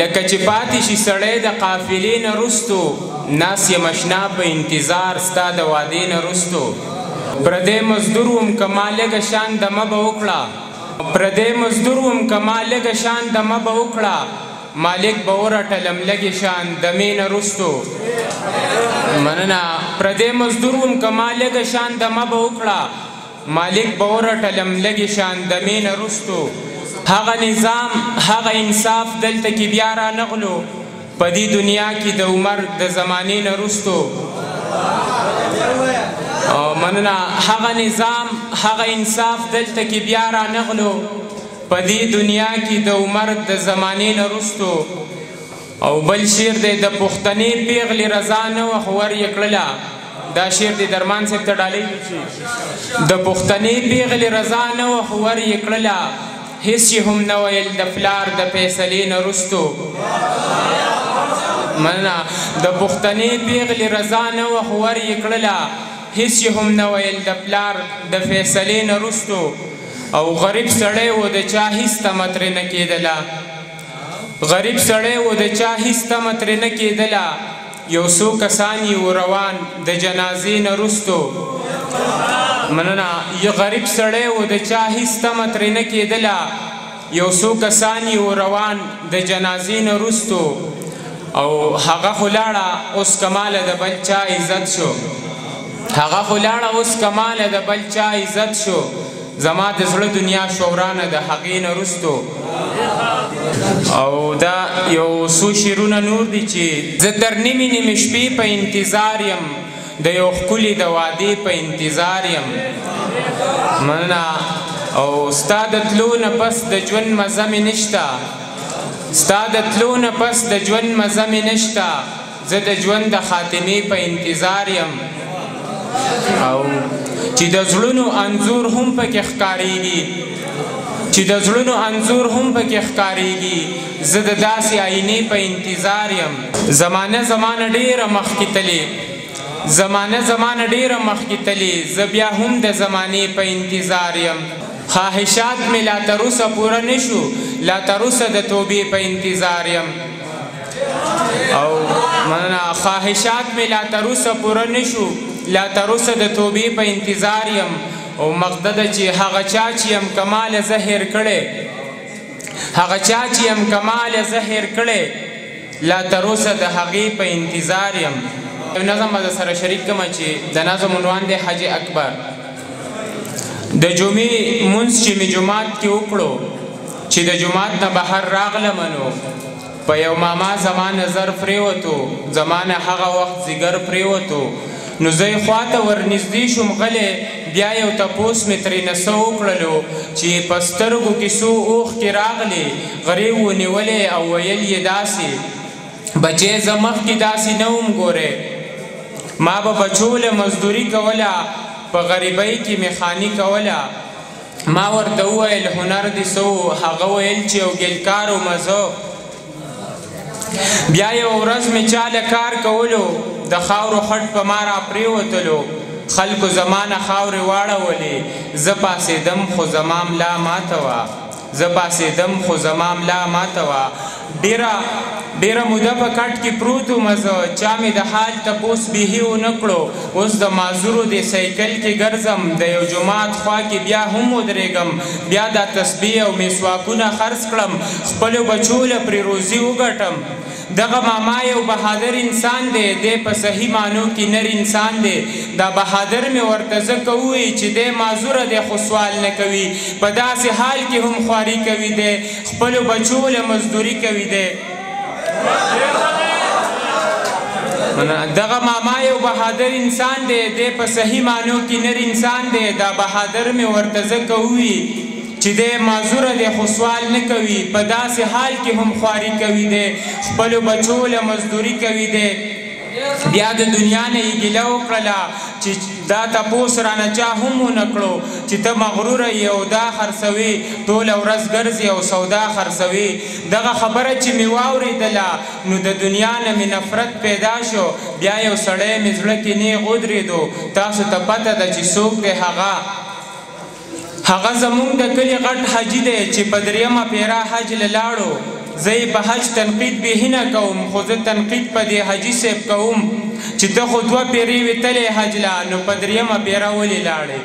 لکه چې پاتې شي سړی د قافلې نه رستو ناس یې مشنا په انتظار ستا د وعدې نه رستو پردی مزدور وم که ما لږه شان دمه به وکړه پردی مزدور وم که ما لږه شان دمه به وکړه مالک به ورټلم لږې شان دمې نه رستو مننه پردی مزدور وم که ما لږه شان دمه به وکړه مالک به ورټلم لږې شان دمې نه رستو هغه نظام هغه انصاف دلته کې بیا رانغلو په دې دنیا کې د عمر د زمانې نه رستو مننه هغه نظام هغه انصاف دلته کې بیا رانغلو په دې دنیا کې د عمر د زمانې نه رستو او بل شعر دی د پښتنې پیغلې رضا نه وه خو ور یې کړله دا شعر دی درمان صاحب ته ډالۍ د پښتنې پیغلې رضا نه وه خو ور یې کړله هیڅ یې هم نه ویل د پلار د فیصلې نه رستو مننه د پښتنې پیغلې رضا نه وه خو ور یې کړله هیڅ یې هم نه ویل د پلار د فیصلې نه رستو او غریب سړی و د چا هیڅ تمه ترې نه کېدله غریب سړی و د چا هیڅ تمه ترې نه کېدله یو څو کسان یې روان د جنازې نه رستو مننه یو غریب سړی و د چا هیڅ تمه ترې نه کېدله یو څو کسان یې روان د جنازې نه رستو او هغه خو لاړه اوس کماله د بل چا عزت شو هغه خو لاړه اوس کماله د بل چا عزت شو زما د زړه دنیا شورانه د هغې نه رستو او دا یو څو شعرونه نور دي چې زه تر نیمې نیمې شپې په انتظار یم د یو ښکلي د وعدې په انتظار یم مننه او ستا د تلو نه پس د ژوند مزه مې نشته ستا د تلو نه پس د ژوند مزه مې نشته زه د ژوند د خاتمې په انتظار یم او چې د زړونو انځور هم پکې ښکارېږي چې د زړونو انځور هم پکې ښکارېږي زه د داسې آینې په انتظار یم زمانه ډېره مخکې تلې زمانه ډېره مخکې تلې زه بیا هم د زمانې په انتظار یم خواهشات مې لا تروسه پوره نه شو لا تروسه د توبې په انتظار یم او مننه خواهشات مې لا تروسه پوره نه شو لا تروسه د توبې په انتظار یم او مقدده چې هغه چا چې یم کمال زهر کړی هغه چا چې یم کمال زهر کړی لا تروسه د هغې په انتظار یم یو نظم به سره شریک کړم چې د نظم عنوان دی حج اکبر د جمعې مونځ چې مې جومات کې وکړو چې د جومات نه بهر راغلم نو په یو ماما زما نظر پرېوتو زما نه هغه وخت ځیګر پرېوتو نو زه یې خواته ورنږدې شوم غلی بیا یو تپوس مې ترېنه څه وکړلو چې په سترګو کې څو اوښکې راغلې غریب ونیولې او ویل یې داسې بچې زه مخکې داسې نه وم ګورې ما به بچو له مزدوري کوله په غریبۍ کې مې خاني کوله ما ورته وویل هنر دې څه و هغه ویل چې یو ګلکار و مزه بیا یو ورځ مې چا له کار کولو د خاورو خټ په ما را پرېوتلو خلکو زما نه خاورې واړولې زه پاسېدم خو زما ملا ماته وه زه پاسېدم خو زما ملا ماته وه ډېره موده په کټ کې پروت وم زه چا مې د حال تپوس بیخي ونه کړو اوس د معذورو د سایکل کې ګرځم د یو جومات خوا کې بیا هم ودرېږم بیا دا تسبیح او مسواکونه خرڅ کړم خپلو بچو له پرې روزي وګټم دغه ماما یو بهادر انسان دی دی په صحیح معنو کې نر انسان دی دا بهادر مې ورته ځکه ووایي چې دی معذوره دی خو سوال نه کوي په داسې حال کې هم خواري کوي دی خپلو بچو له مزدوري کوي دی دغه ماما یو بهادر انسان دی دی په صحیح معنو کې نر انسان دی دا بهادر مې ورته ځکه ووایي چې دی معذوره دی خو سوال نه کوي په داسې حال کې هم خواري کوي دی خپلو بچو له مزدوري کوي دی بیا د دنیا نه یې ګیله وکړله چې دا تپوس رانه چا هم ونه کړو چې ته مغروره یې او دا خرڅوي ټوله ورځ ګرځي او سودا خرڅوي دغه خبره چې مې واورېدله نو د دنیا نه مې نفرت پیدا شو بیا یو سړی مې زړه کې نیغ ودرېدو تاسو ته پته ده چې څوک دی هغه زمونږ د کلي غټ حاجي دی چې په 3مه پیره حج له لاړو زه په حج تنقید بېخي نه کوم خو زه تنقید په دې حاجي صاحب کوم چې ته خو 2 پیرې وتلې حج له نو په 3مه پیره ولې لاړې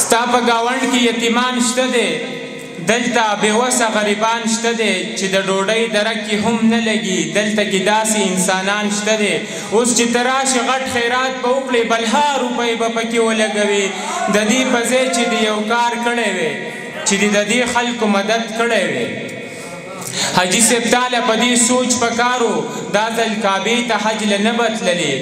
ستا په ګاونډ کې یتیمان شته دی دلته بېوسه غریبان شته دی چې د ډوډۍ درک کې هم نه لګي دلته کې داسې انسانان شته دی اوس چې ته راشې غټ خیرات به وکړې بلها روپۍ به پکې ولګوې د دې په ځای چې د یو کار کړی وی چې د دې خلکو مدد کړی وی حاجي صاحب تاله په دې سوچ پکارو دا ځل کعبې ته حج له نه بتللې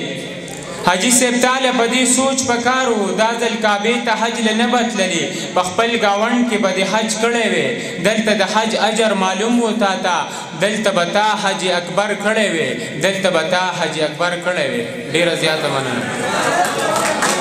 حاجي صاحب تاله په دې سوچ پکارو دا ځل کعبې ته حج له نه بتللې په خپل ګاونډ کې به د حج کړی وی دلته د حج اجر معلوم و تا ته دلته به تا حج اکبر کړی وی دلته به تا حج اکبر کړی وی ډېره زیاته مننه